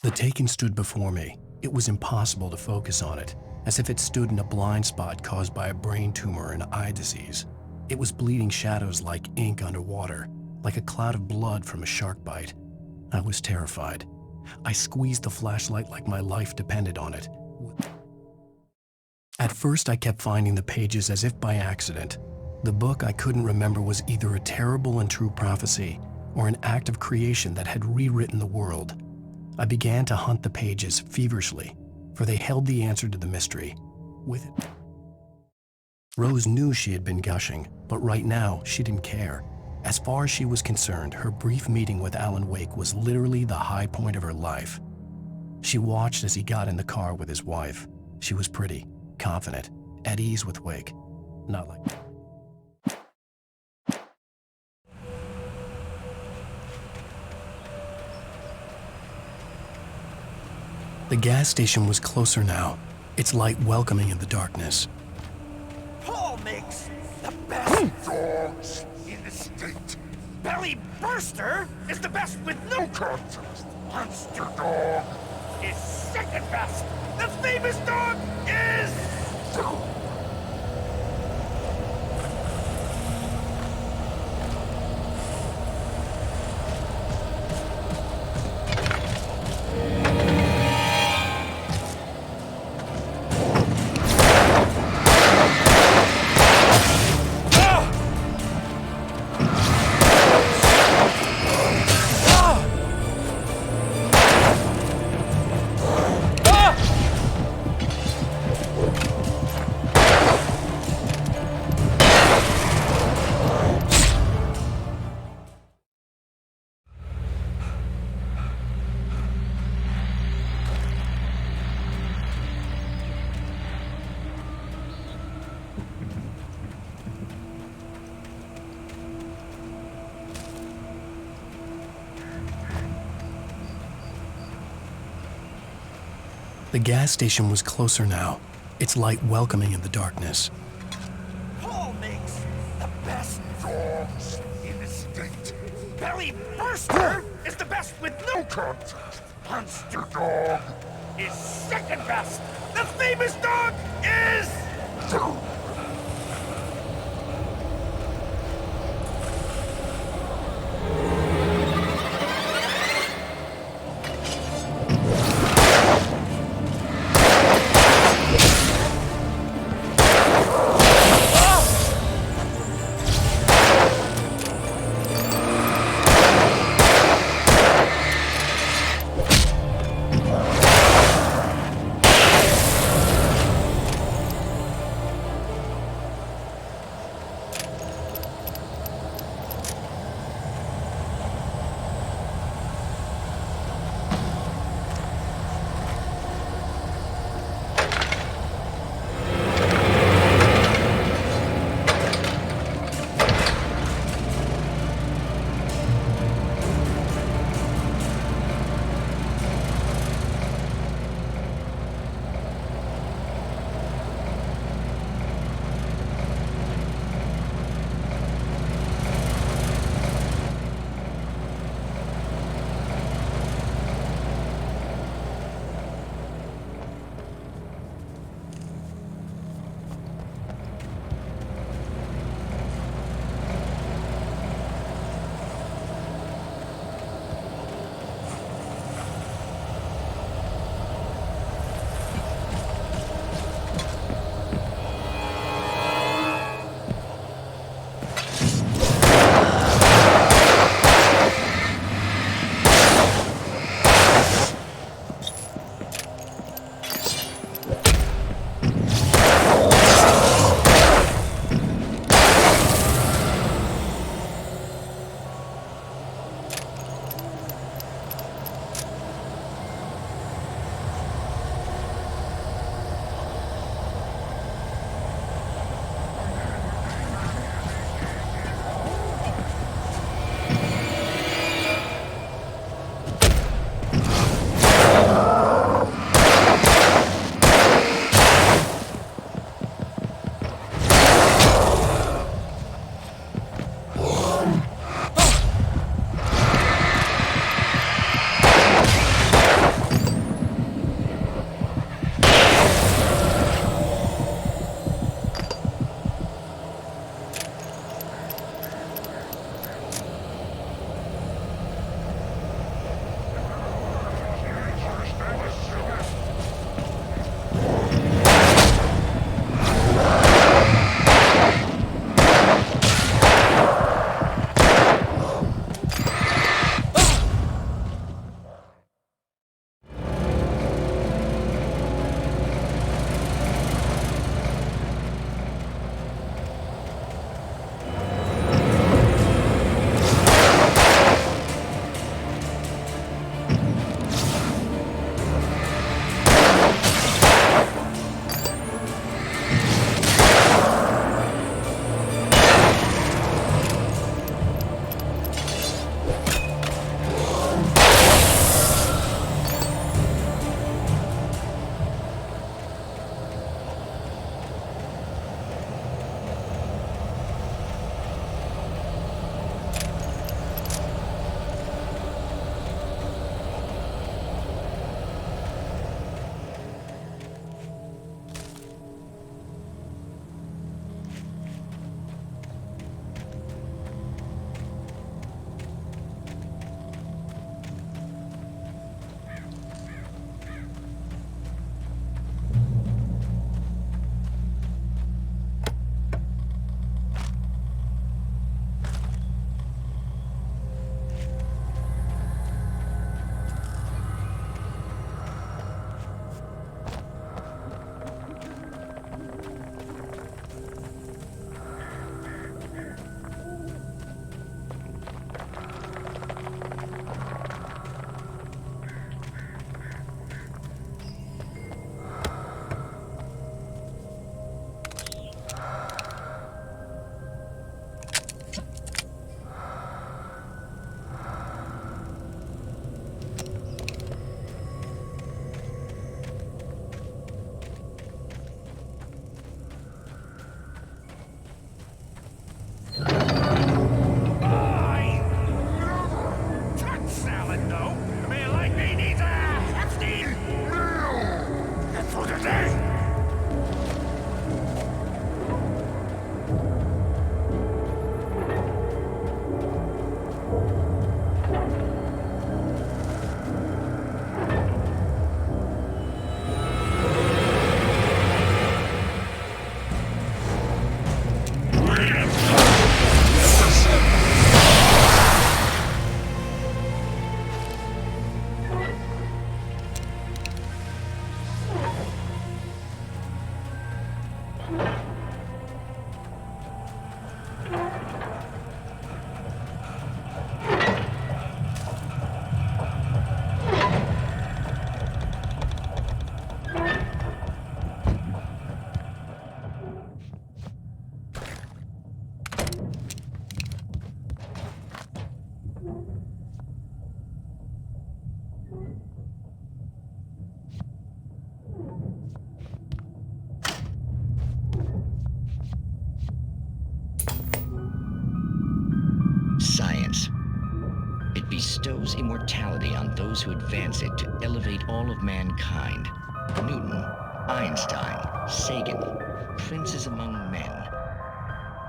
The taken stood before me. It was impossible to focus on it, as if it stood in a blind spot caused by a brain tumor and eye disease. It was bleeding shadows like ink underwater, like a cloud of blood from a shark bite. I was terrified. I squeezed the flashlight like my life depended on it. At first, I kept finding the pages as if by accident. The book I couldn't remember was either a terrible and true prophecy or an act of creation that had rewritten the world. I began to hunt the pages feverishly, for they held the answer to the mystery. With it, Rose knew she had been gushing, but right now she didn't care. As far as she was concerned, her brief meeting with Alan Wake was literally the high point of her life. She watched as he got in the car with his wife. She was pretty, confident, at ease with Wake. Not like... The gas station was closer now, its light welcoming in the darkness. Paul makes the best dogs in the state. Belly Burster is the best with no contest. Monster Dog is second best. The famous dog is... The gas station was closer now, its light welcoming in the darkness. Paul makes the best dogs in the state. Belly Burster is the best with no contest. Monster Dog is second best. The famous dog is... bestows immortality on those who advance it to elevate all of mankind. Newton, Einstein, Sagan, princes among men.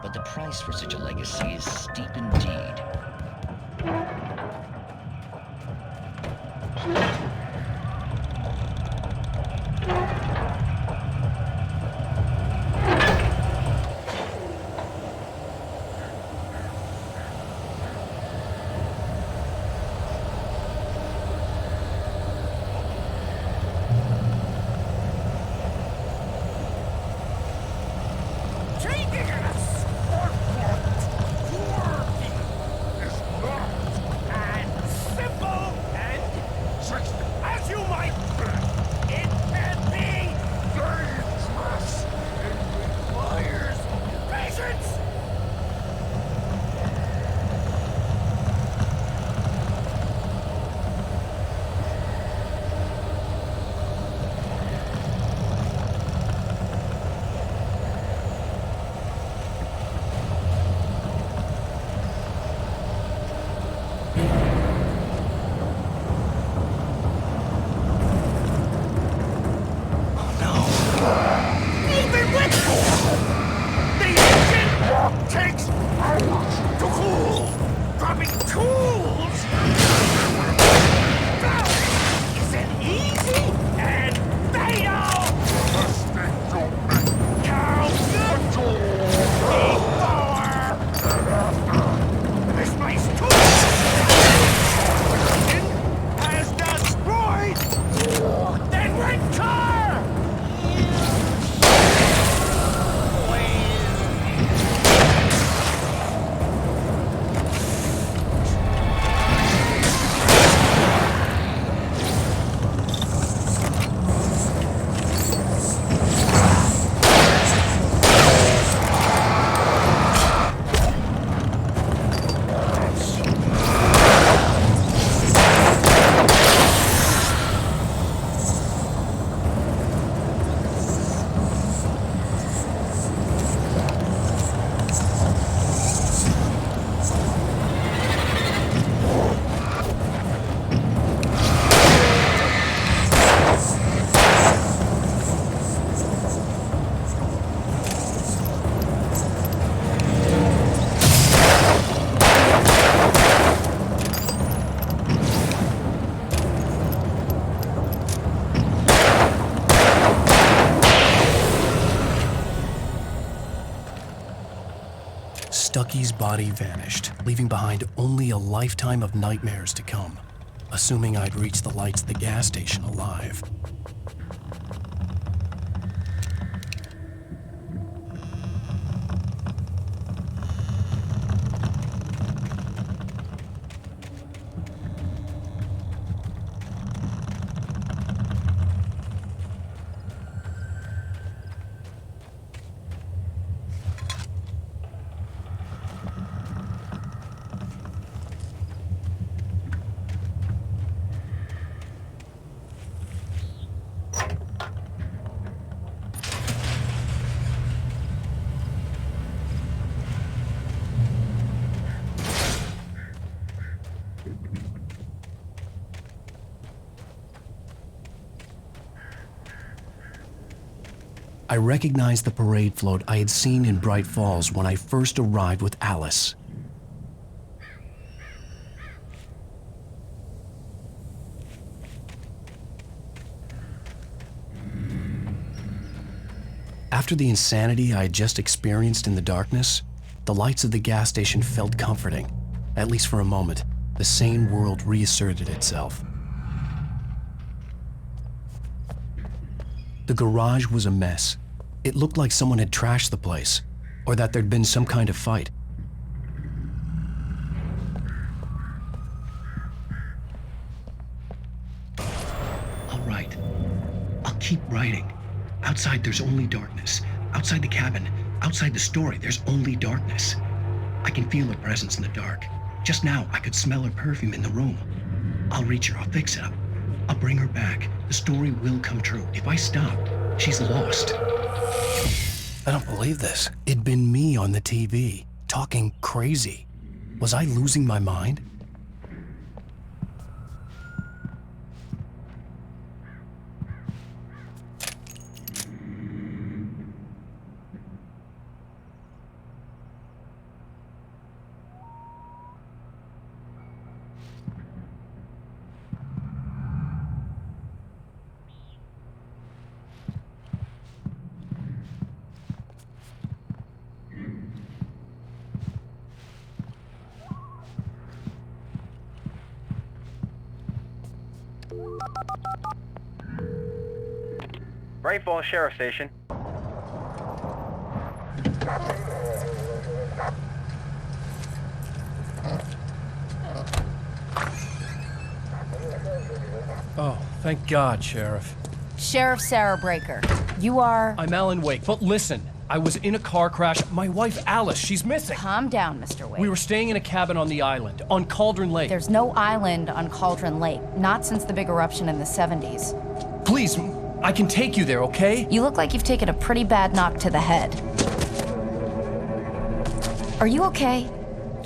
But the price for such a legacy is steep indeed. Stucky's body vanished, leaving behind only a lifetime of nightmares to come, assuming I'd reached the lights at the gas station alive. I recognized the parade float I had seen in Bright Falls when I first arrived with Alice. After the insanity I had just experienced in the darkness, the lights of the gas station felt comforting. At least for a moment, the sane world reasserted itself. The garage was a mess. It looked like someone had trashed the place, or that there'd been some kind of fight. All right. I'll keep writing. Outside, there's only darkness. Outside the cabin, outside the story, there's only darkness. I can feel her presence in the dark. Just now, I could smell her perfume in the room. I'll reach her. I'll fix it up. I'll bring her back. The story will come true. If I stop, she's lost. I don't believe this. It'd been me on the TV, talking crazy. Was I losing my mind? Bright Falls Sheriff Station. Oh, thank God, Sheriff. Sheriff Sarah Breaker. You are... I'm Alan Wake, but listen, I was in a car crash. My wife, Alice, she's missing. Calm down, Mr. Wake. We were staying in a cabin on the island, on Cauldron Lake. There's no island on Cauldron Lake, not since the big eruption in the 70s. Please, I can take you there, okay? You look like you've taken a pretty bad knock to the head. Are you okay?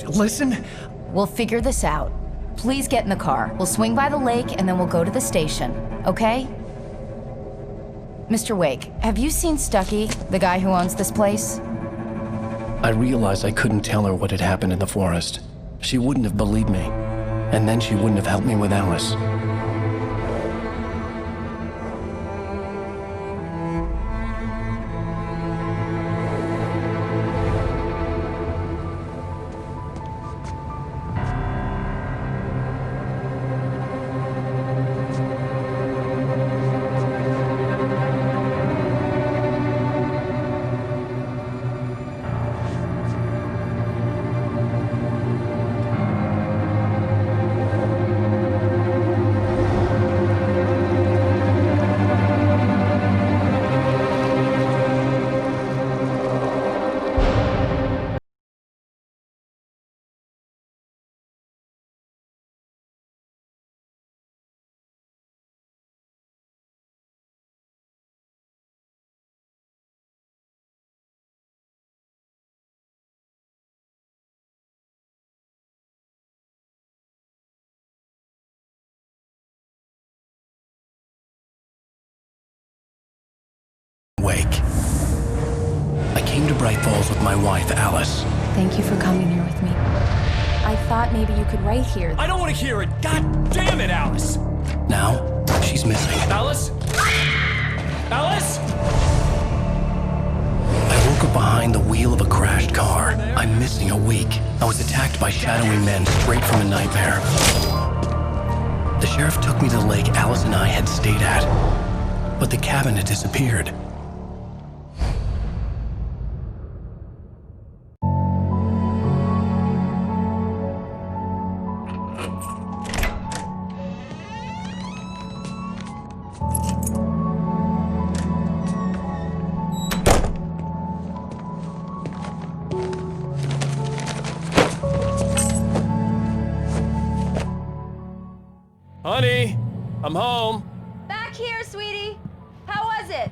Listen. We'll figure this out. Please get in the car. We'll swing by the lake and then we'll go to the station, okay? Mr. Wake, have you seen Stucky, the guy who owns this place? I realized I couldn't tell her what had happened in the forest. She wouldn't have believed me. And then she wouldn't have helped me with Alice. Wake. I came to Bright Falls with my wife, Alice. Thank you for coming here with me. I thought maybe you could write here. I don't want to hear it. God damn it, Alice. Now, she's missing. Alice? Alice? I woke up behind the wheel of a crashed car. I'm missing a week. I was attacked by shadowy men straight from a nightmare. The sheriff took me to the lake Alice and I had stayed at. But the cabin had disappeared. Honey, I'm home. Back here, sweetie. How was it?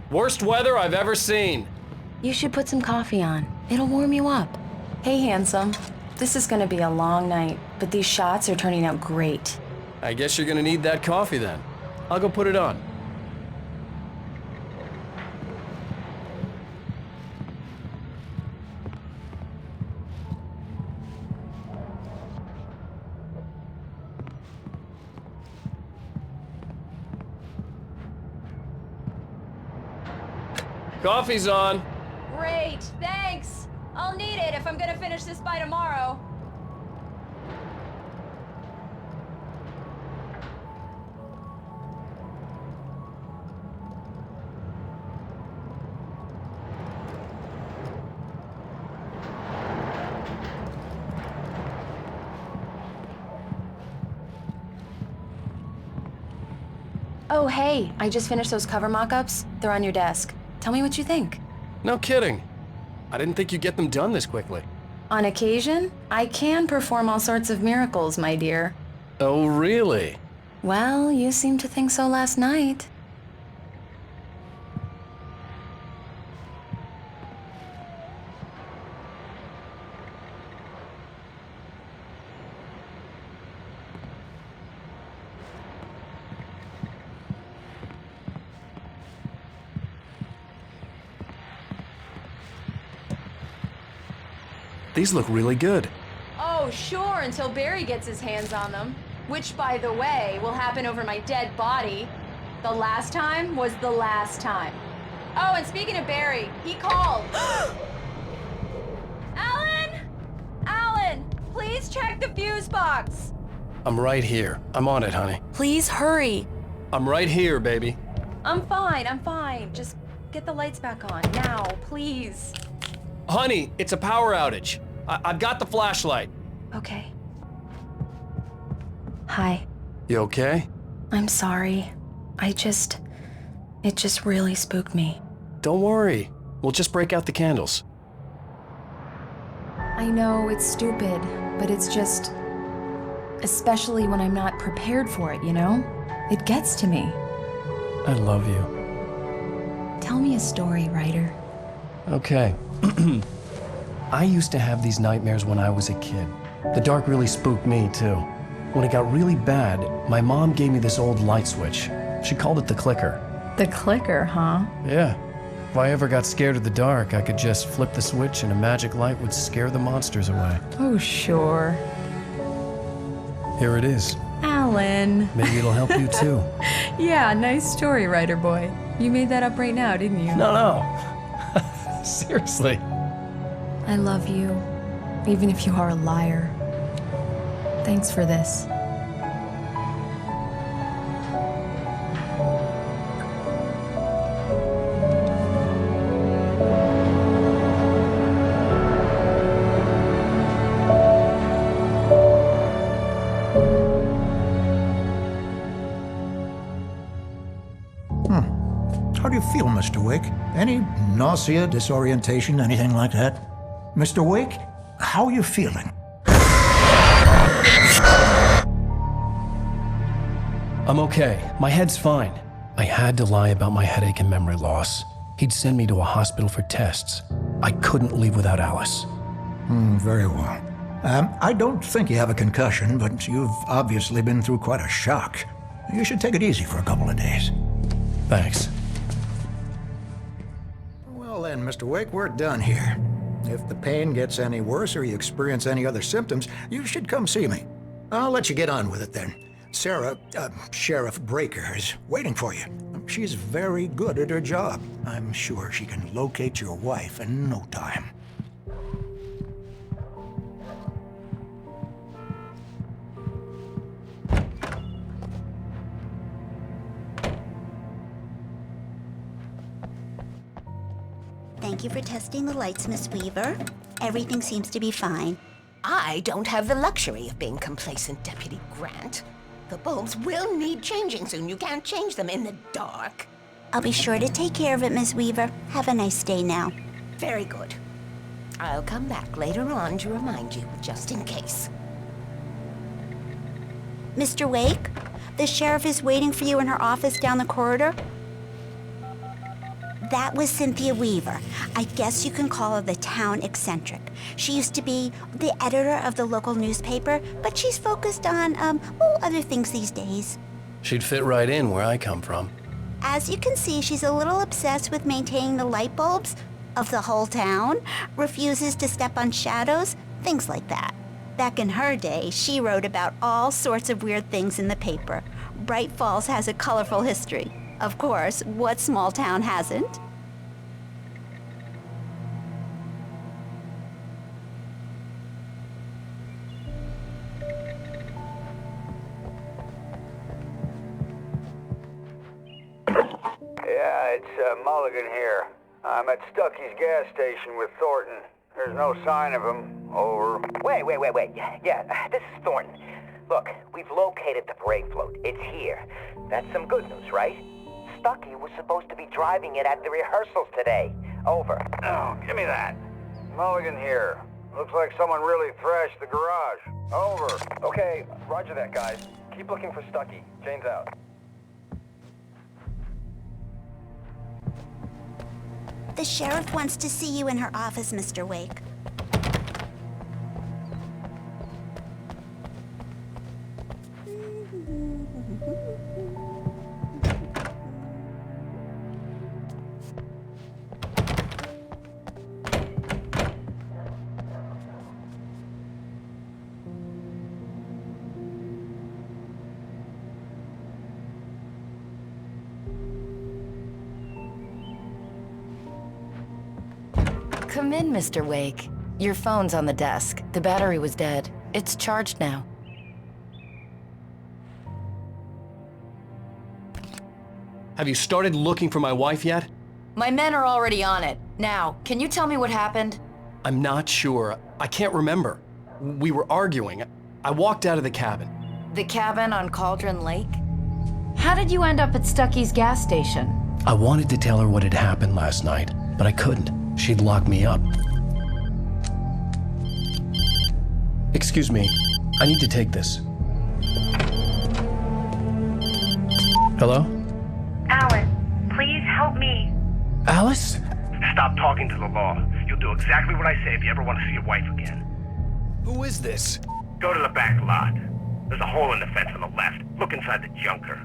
Worst weather I've ever seen. You should put some coffee on. It'll warm you up. Hey, handsome. This is gonna be a long night, but these shots are turning out great. I guess you're gonna need that coffee then. I'll go put it on. Coffee's on. Great, thanks. I'll need it if I'm gonna finish this by tomorrow. Oh, hey, I just finished those cover mock-ups. They're on your desk. Tell me what you think. No kidding. I didn't think you'd get them done this quickly. On occasion, I can perform all sorts of miracles, my dear. Oh, really? Well, you seemed to think so last night. These look really good. Oh, sure, until Barry gets his hands on them. Which, by the way, will happen over my dead body. The last time was the last time. Oh, and speaking of Barry, he called. Alan! Alan, please check the fuse box. I'm right here. I'm on it, honey. Please hurry. I'm right here, baby. I'm fine. Just get the lights back on, now, please. Honey, it's a power outage. I've got the flashlight. Okay. Hi. You okay? I'm sorry. It just really spooked me. Don't worry. We'll just break out the candles. I know it's stupid, but it's just... Especially when I'm not prepared for it, you know? It gets to me. I love you. Tell me a story, writer. Okay. I used to have these nightmares when I was a kid. The dark really spooked me, too. When it got really bad, my mom gave me this old light switch. She called it the clicker. The clicker, huh? Yeah. If I ever got scared of the dark, I could just flip the switch and a magic light would scare the monsters away. Oh, sure. Here it is. Alan. Maybe it'll help you, too. Yeah, nice story, writer boy. You made that up right now, didn't you? No. Seriously. I love you, even if you are a liar. Thanks for this. How do you feel, Mr. Wake? Any nausea, disorientation, anything like that? Mr. Wake, how are you feeling? I'm okay. My head's fine. I had to lie about my headache and memory loss. He'd send me to a hospital for tests. I couldn't leave without Alice. Very well. I don't think you have a concussion, but you've obviously been through quite a shock. You should take it easy for a couple of days. Thanks. Well then, Mr. Wake, we're done here. If the pain gets any worse or you experience any other symptoms, you should come see me. I'll let you get on with it then. Sarah, Sheriff Breaker, is waiting for you. She's very good at her job. I'm sure she can locate your wife in no time. Thank you for testing the lights, Miss Weaver. Everything seems to be fine. I don't have the luxury of being complacent, Deputy Grant. The bulbs will need changing soon. You can't change them in the dark. I'll be sure to take care of it, Miss Weaver. Have a nice day now. Very good. I'll come back later on to remind you, just in case. Mr. Wake, the sheriff is waiting for you in her office down the corridor. That was Cynthia Weaver. I guess you can call her the town eccentric. She used to be the editor of the local newspaper, but she's focused on, other things these days. She'd fit right in where I come from. As you can see, she's a little obsessed with maintaining the light bulbs of the whole town, refuses to step on shadows, things like that. Back in her day, she wrote about all sorts of weird things in the paper. Bright Falls has a colorful history. Of course, what small town hasn't? Yeah, it's Mulligan here. I'm at Stucky's gas station with Thornton. There's no sign of him. Over. Wait. Yeah, this is Thornton. Look, we've located the parade float. It's here. That's some good news, right? Stucky was supposed to be driving it at the rehearsals today. Over. Oh, give me that. Mulligan here. Looks like someone really thrashed the garage. Over. Okay, roger that, guys. Keep looking for Stucky. Jane's out. The sheriff wants to see you in her office, Mr. Wake. Come in, Mr. Wake. Your phone's on the desk. The battery was dead. It's charged now. Have you started looking for my wife yet? My men are already on it. Now, can you tell me what happened? I'm not sure. I can't remember. We were arguing. I walked out of the cabin. The cabin on Cauldron Lake? How did you end up at Stucky's gas station? I wanted to tell her what had happened last night, but I couldn't. She'd lock me up. Excuse me. I need to take this. Hello? Alice, please help me. Alice? Stop talking to the law. You'll do exactly what I say if you ever want to see your wife again. Who is this? Go to the back lot. There's a hole in the fence on the left. Look inside the junker.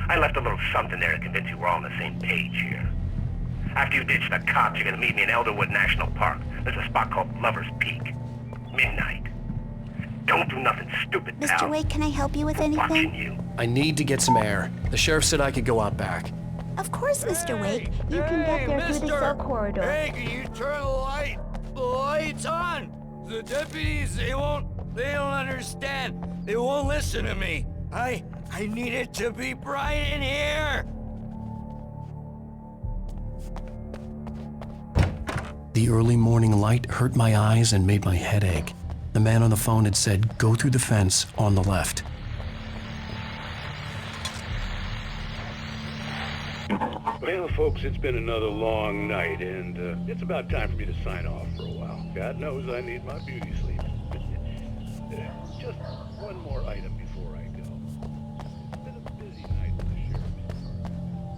I left a little something there to convince you we're all on the same page here. After you ditch the cops, you're gonna meet me in Elderwood National Park. There's a spot called Lover's Peak. Midnight. Don't do nothing stupid, pal. Mr. Wake, can I help you with I'm watching anything? you. I need to get some air. The sheriff said I could go out back. Of course, Mr. Wake. You can get there through the cell corridor. Hey, can you turn the lights on? The deputies, they don't understand. They won't listen to me. I need it to be bright in here. The early morning light hurt my eyes and made my head ache. The man on the phone had said, go through the fence on the left. Well, folks, it's been another long night, and it's about time for me to sign off for a while. God knows I need my beauty sleep. Just one more item before I go. It's been a busy night with the sheriff.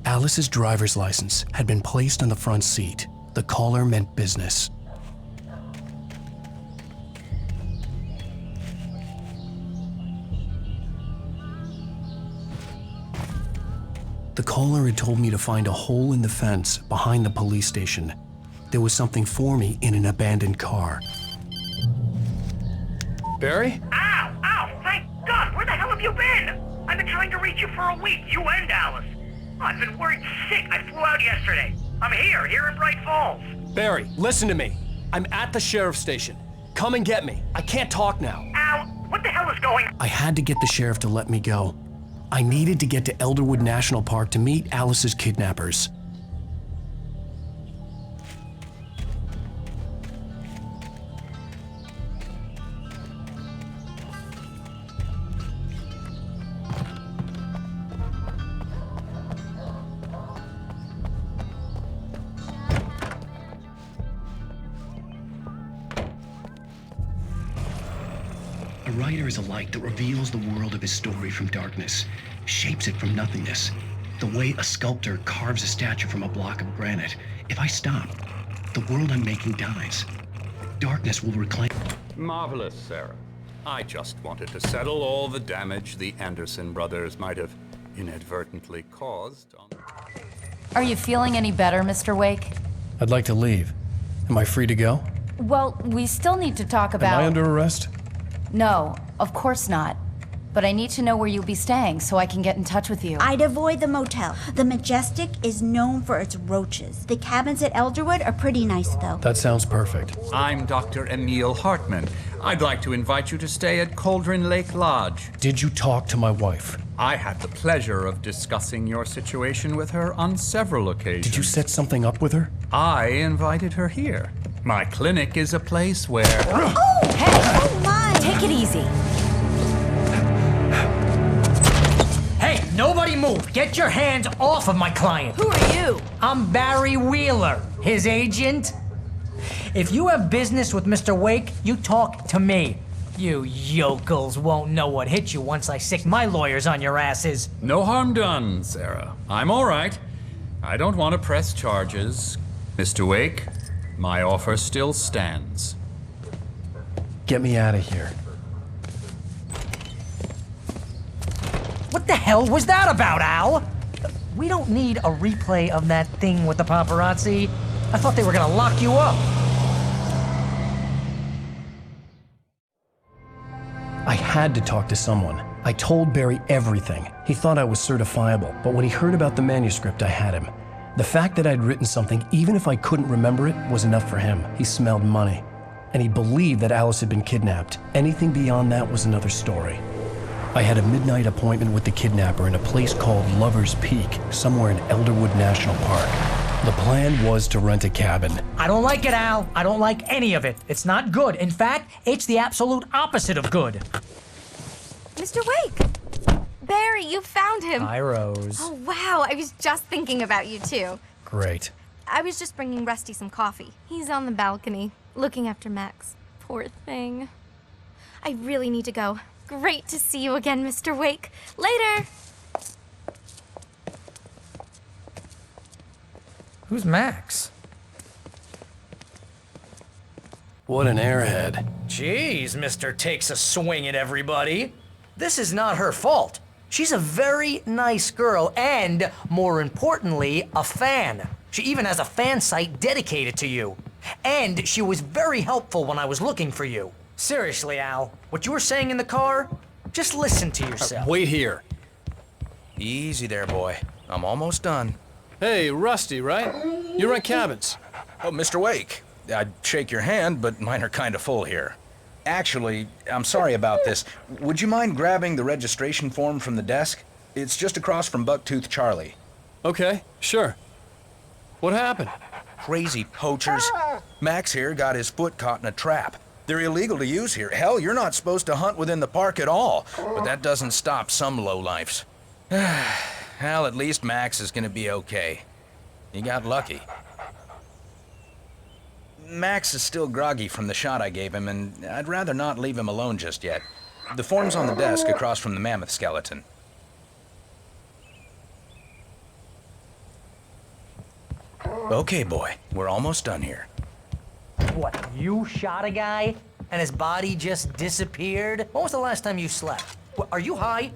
Alice's driver's license had been placed on the front seat. The caller meant business. The caller had told me to find a hole in the fence behind the police station. There was something for me in an abandoned car. Barry? Ow! Ow! Thank God! Where the hell have you been? I've been trying to reach you for a week, you and Alice. I've been worried sick. I flew out yesterday. I'm here in Bright Falls. Barry, listen to me. I'm at the sheriff's station. Come and get me. I can't talk now. Al, what the hell is going on? I had to get the sheriff to let me go. I needed to get to Elderwood National Park to meet Alice's kidnappers. A writer is a light that reveals the world of his story from darkness, shapes it from nothingness. The way a sculptor carves a statue from a block of granite. If I stop, the world I'm making dies. Darkness will reclaim. Marvelous, Sarah. I just wanted to settle all the damage the Anderson brothers might have inadvertently caused on... Are you feeling any better, Mr. Wake? I'd like to leave. Am I free to go? Well, we still need to talk about... Am I under arrest? No, of course not. But I need to know where you'll be staying so I can get in touch with you. I'd avoid the motel. The Majestic is known for its roaches. The cabins at Elderwood are pretty nice, though. That sounds perfect. I'm Dr. Emil Hartman. I'd like to invite you to stay at Cauldron Lake Lodge. Did you talk to my wife? I had the pleasure of discussing your situation with her on several occasions. Did you set something up with her? I invited her here. My clinic is a place where... Oh! Hey! Oh, my! Take it easy. Hey, nobody move! Get your hands off of my client! Who are you? I'm Barry Wheeler, his agent. If you have business with Mr. Wake, you talk to me. You yokels won't know what hit you once I sick my lawyers on your asses. No harm done, Sarah. I'm all right. I don't want to press charges. Mr. Wake, my offer still stands. Get me out of here. What the hell was that about, Al? We don't need a replay of that thing with the paparazzi. I thought they were gonna lock you up. I had to talk to someone. I told Barry everything. He thought I was certifiable, but when he heard about the manuscript, I had him. The fact that I'd written something, even if I couldn't remember it, was enough for him. He smelled money. And he believed that Alice had been kidnapped. Anything beyond that was another story. I had a midnight appointment with the kidnapper in a place called Lover's Peak, somewhere in Elderwood National Park. The plan was to rent a cabin. I don't like it, Al. I don't like any of it. It's not good. In fact, it's the absolute opposite of good. Mr. Wake! Barry, you found him. Hi, Rose. Oh, wow. I was just thinking about you, too. Great. I was just bringing Rusty some coffee. He's on the balcony, looking after Max. Poor thing. I really need to go. Great to see you again, Mr. Wake. Later! Who's Max? What an airhead. Jeez, Mr. Takes a swing at everybody. This is not her fault. She's a very nice girl and, more importantly, a fan. She even has a fan site dedicated to you. And she was very helpful when I was looking for you. Seriously, Al, what you were saying in the car, just listen to yourself. Wait here. Easy there, boy. I'm almost done. Hey, Rusty, right? You rent cabins. Oh, Mr. Wake. I'd shake your hand, but mine are kind of full here. Actually, I'm sorry about this. Would you mind grabbing the registration form from the desk? It's just across from Bucktooth Charlie. Okay, sure. What happened? Crazy poachers. Max here got his foot caught in a trap. They're illegal to use here. Hell, you're not supposed to hunt within the park at all. But that doesn't stop some lowlifes. Well, at least Max is gonna be okay. He got lucky. Max is still groggy from the shot I gave him, and I'd rather not leave him alone just yet. The form's on the desk across from the mammoth skeleton. Okay, boy, we're almost done here. What, you shot a guy and his body just disappeared? When was the last time you slept? What, are you high?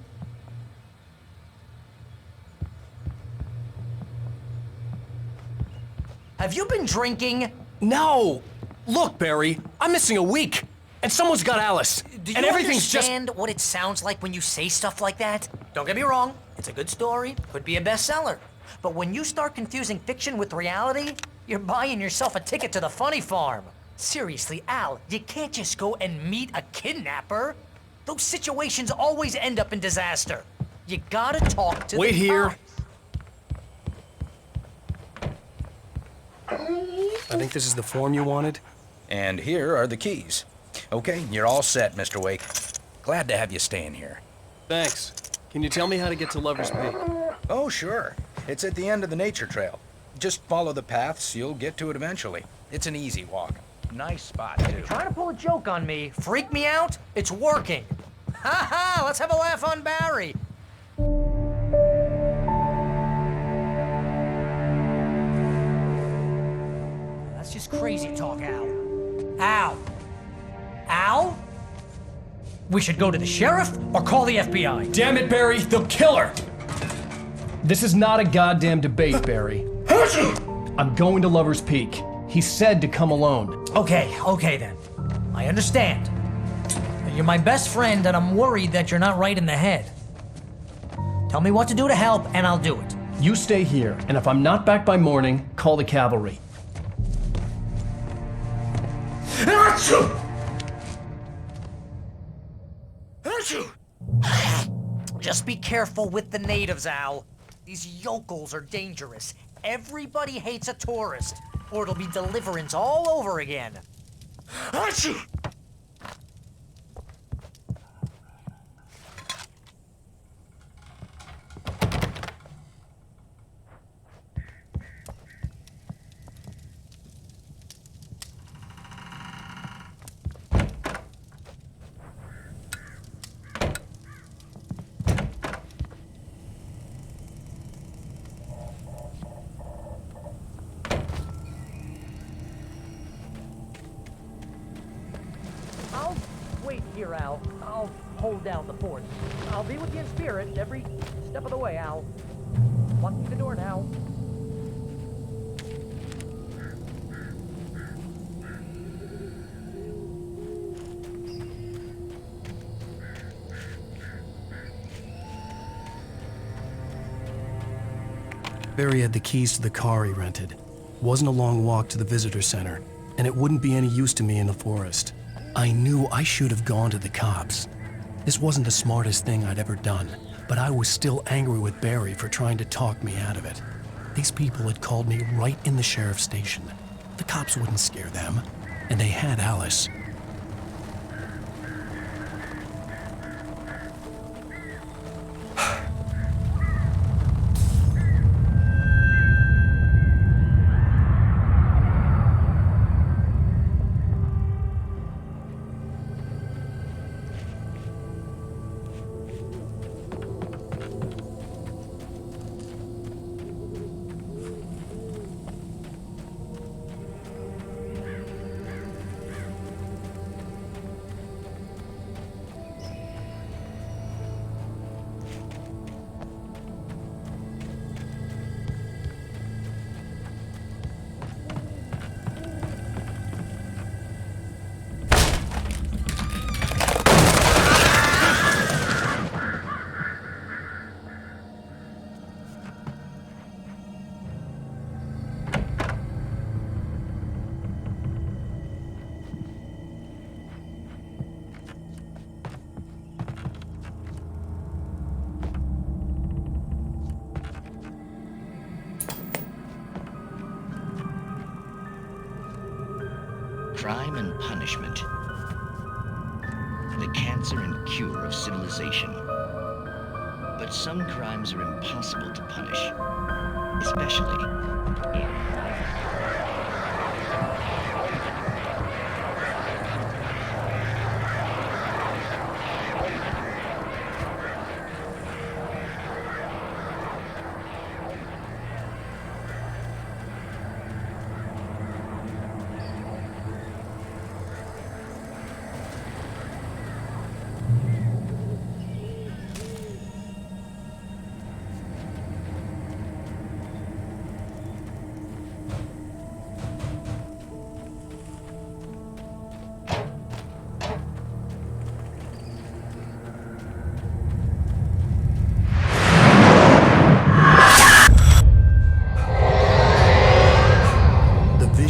Have you been drinking? No! Look, Barry, I'm missing a week, and someone's got Alice. Do you and everything's understand what it sounds like when you say stuff like that? Don't get me wrong, it's a good story, could be a bestseller. But when you start confusing fiction with reality, you're buying yourself a ticket to the funny farm. Seriously, Al, you can't just go and meet a kidnapper. Those situations always end up in disaster. You gotta talk to Wait the here. cops. I think this is the form you wanted. And here are the keys. Okay, you're all set, Mr. Wake. Glad to have you staying here. Thanks. Can you tell me how to get to Lover's Peak? Oh, sure. It's at the end of the nature trail. Just follow the paths, you'll get to it eventually. It's an easy walk. Nice spot, too. Trying to pull a joke on me, freak me out? It's working. Ha ha, let's have a laugh on Barry. That's just crazy talk, Al. Al? Al? We should go to the sheriff or call the FBI. Damn it, Barry, they'll kill her! This is not a goddamn debate, Barry. I'm going to Lover's Peak. He said to come alone. Okay then. I understand. You're my best friend and I'm worried that you're not right in the head. Tell me what to do to help and I'll do it. You stay here, and if I'm not back by morning, call the cavalry. Just be careful with the natives, Al. These yokels are dangerous. Everybody hates a tourist, or it'll be Deliverance all over again. I'll wait here, Al. I'll hold down the fort. I'll be with you in spirit every step of the way, Al. Walk through the door now. Barry had the keys to the car he rented. Wasn't a long walk to the visitor center, and it wouldn't be any use to me in the forest. I knew I should have gone to the cops. This wasn't the smartest thing I'd ever done, but I was still angry with Barry for trying to talk me out of it. These people had called me right in the sheriff's station. The cops wouldn't scare them, and they had Alice. Crime and punishment. The cancer and cure of civilization. But some crimes are impossible to punish, especially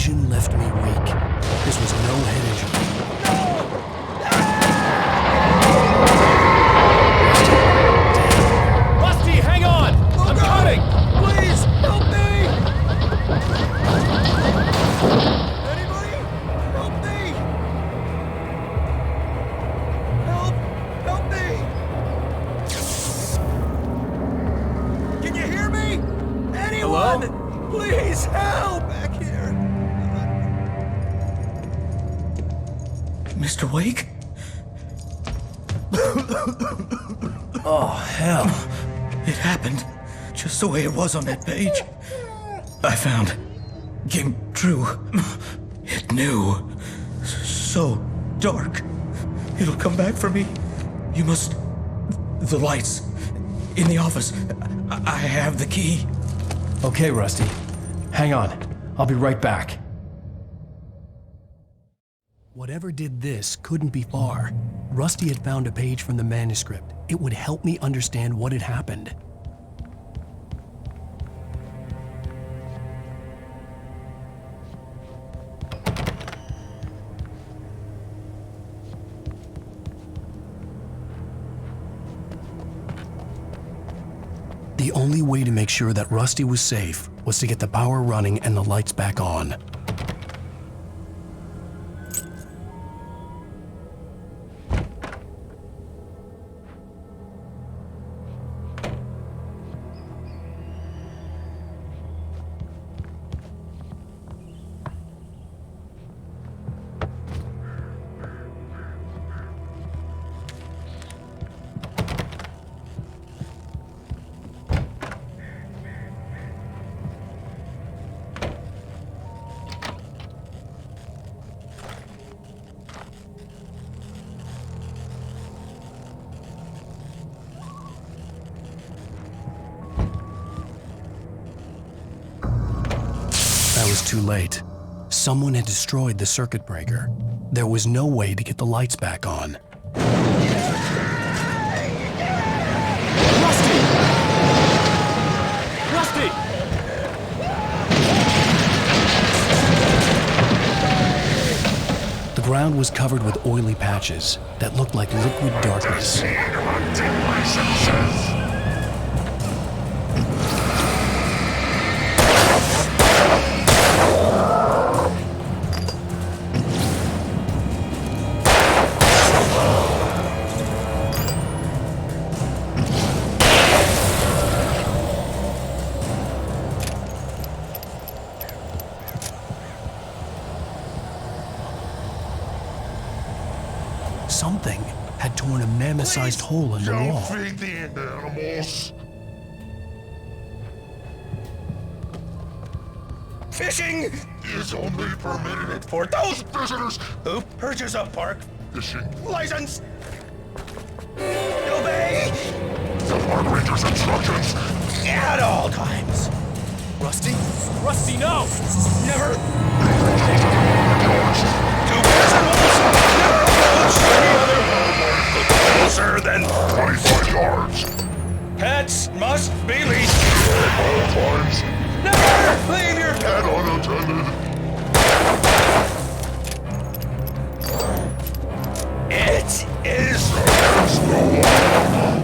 in left me weak. This was no head injury. Rusty, hang on! I'm coming! Please, help me! Anybody? Help me! Help me! Can you hear me? Anyone? Hello? Please help! Back here. Mr. Wake? Oh, hell. It happened just the way it was on that page. I found. Came true. It knew. So dark. It'll come back for me. You must... The lights. In the office. I have the key. Okay, Rusty. Hang on. I'll be right back. Whatever did this couldn't be far. Rusty had found a page from the manuscript. It would help me understand what had happened. The only way to make sure that Rusty was safe was to get the power running and the lights back on. I was too late. Someone had destroyed the circuit breaker. There was no way to get the lights back on. Rusty! ground was covered with oily patches that looked like liquid darkness. Something had torn a mammoth-sized hole in the wall. Feed the animals. Fishing is only permitted for those visitors who purchase a park fishing license. Obey the park ranger's instructions at all times. Rusty? Rusty, no! Never. 2 pairs and wolves. Never approach any other closer than 25 yards. Pets must be leashed At all times. Never leave your pet unattended. It is against the law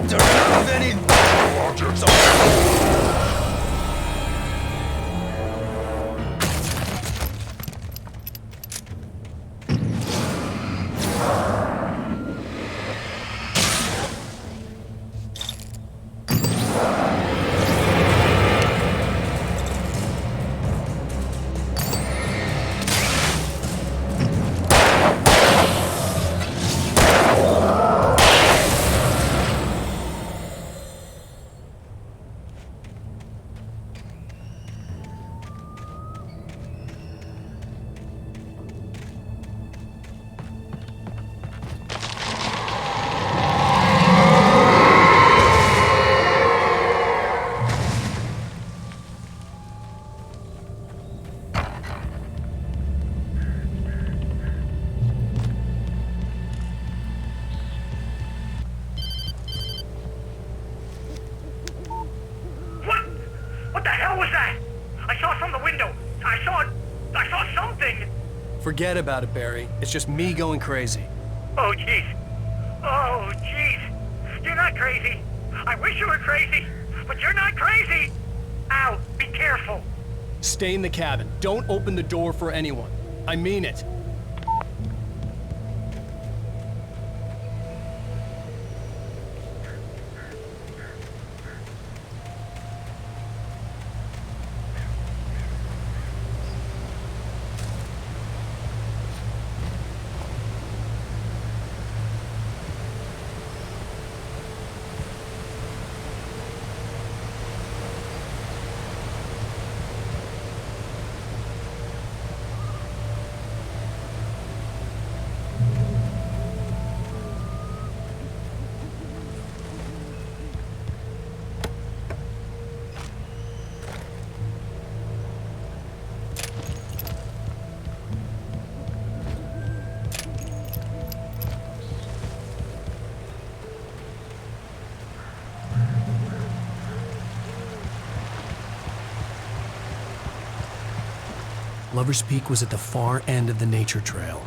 to remove any objects. Forget about it, Barry. It's just me going crazy. Oh, jeez. Oh, jeez. You're not crazy. I wish you were crazy, but you're not crazy. Ow, be careful. Stay in the cabin. Don't open the door for anyone. I mean it. Lover's Peak was at the far end of the nature trail.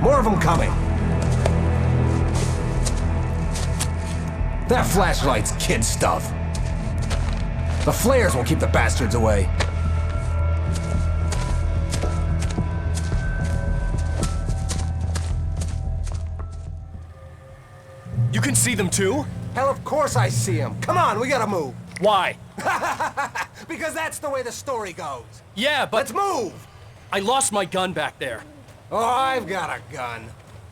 More of them coming. That flashlight's kid stuff. The flares will keep the bastards away. You can see them too? Hell, of course I see them. Come on, we gotta move. Why? Because that's the way the story goes. Yeah, but... Let's move! I lost my gun back there. Oh, I've got a gun.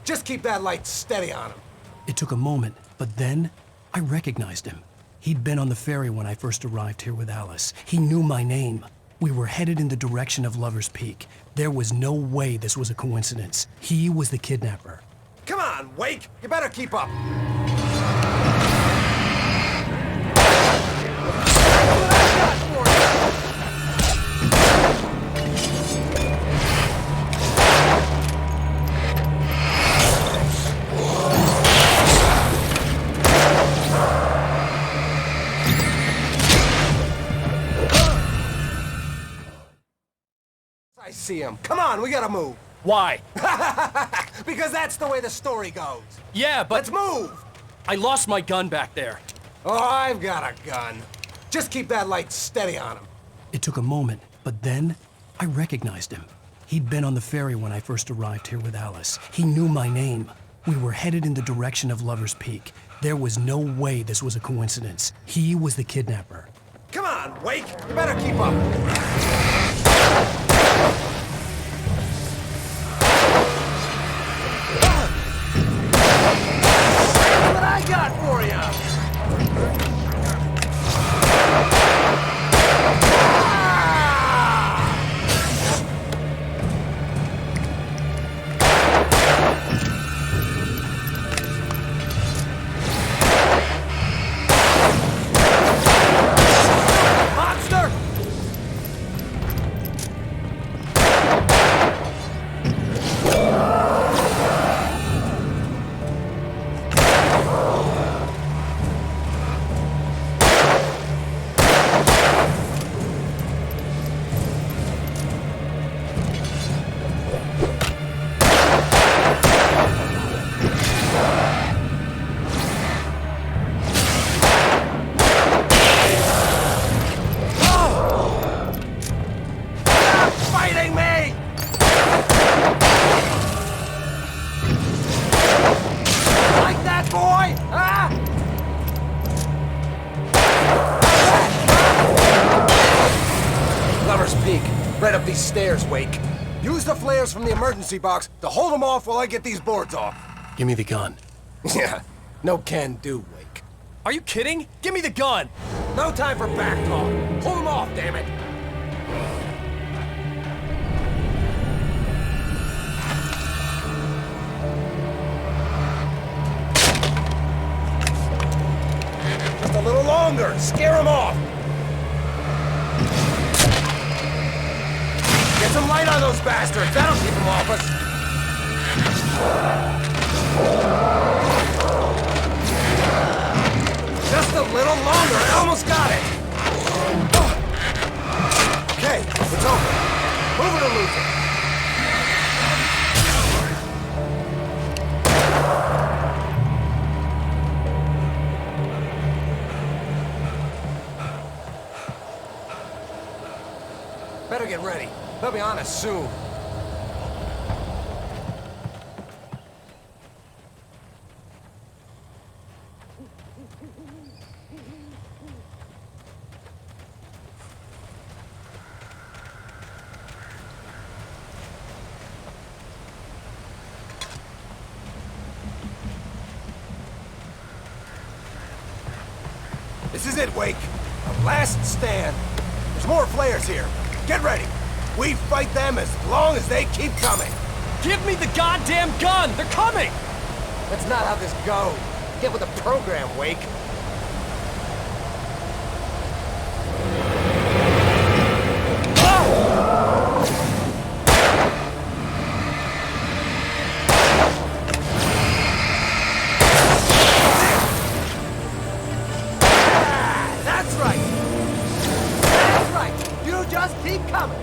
Just keep that light steady on him. It took a moment, but then I recognized him. He'd been on the ferry when I first arrived here with Alice. He knew my name. We were headed in the direction of Lover's Peak. There was no way this was a coincidence. He was the kidnapper. Come on, Wake! You better keep up. I see him. Come on, we gotta move. Why? Because that's the way the story goes. Yeah, but... Let's move! I lost my gun back there. Oh, I've got a gun. Just keep that light steady on him. It took a moment, but then I recognized him. He'd been on the ferry when I first arrived here with Alice. He knew my name. We were headed in the direction of Lover's Peak. There was no way this was a coincidence. He was the kidnapper. Come on, Wake! You better keep up. What I got for you? Right up these stairs, Wake. Use the flares from the emergency box to hold them off while I get these boards off. Give me the gun. Yeah, no can do, Wake. Are you kidding? Give me the gun! No time for back talk. Hold them off, damn it. Just a little longer. Scare them off. Get some light on those bastards. That'll keep them off us. Just a little longer. I almost got it. Okay, it's over. Move it or lose it. Better get ready. They'll be on us soon. This is it, Wake. A last stand. There's more flares here. Get ready. We fight them as long as they keep coming. Give me the goddamn gun! They're coming! That's not how this goes. Get with the program, Wake. That's right. That's right. You just keep coming.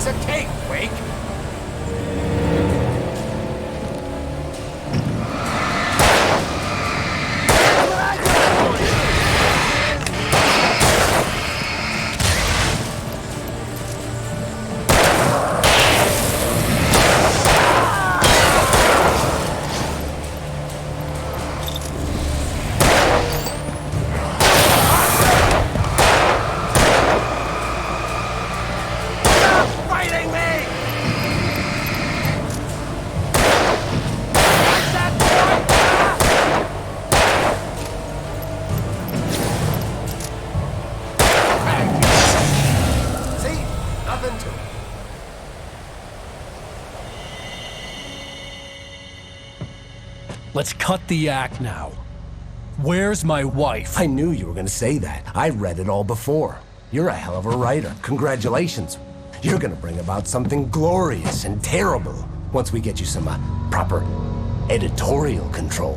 piece of cake, Wake. Let's cut the act now. Where's my wife? I knew you were gonna say that. I read it all before. You're a hell of a writer. Congratulations. You're gonna bring about something glorious and terrible once we get you some proper editorial control.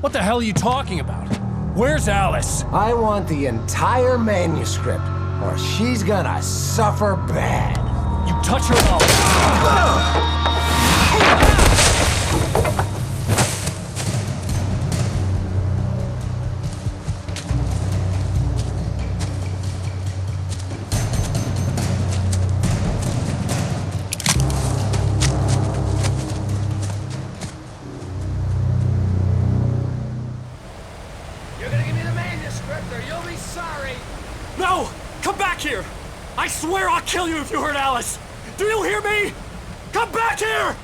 What the hell are you talking about? Where's Alice? I want the entire manuscript, or she's gonna suffer bad. You touch her up. No! Come back here! I swear I'll kill you if you hurt Alice! Do you hear me? Come back here!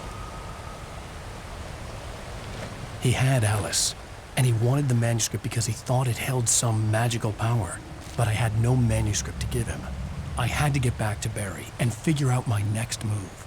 He had Alice, and he wanted the manuscript because he thought it held some magical power. But I had no manuscript to give him. I had to get back to Barry and figure out my next move.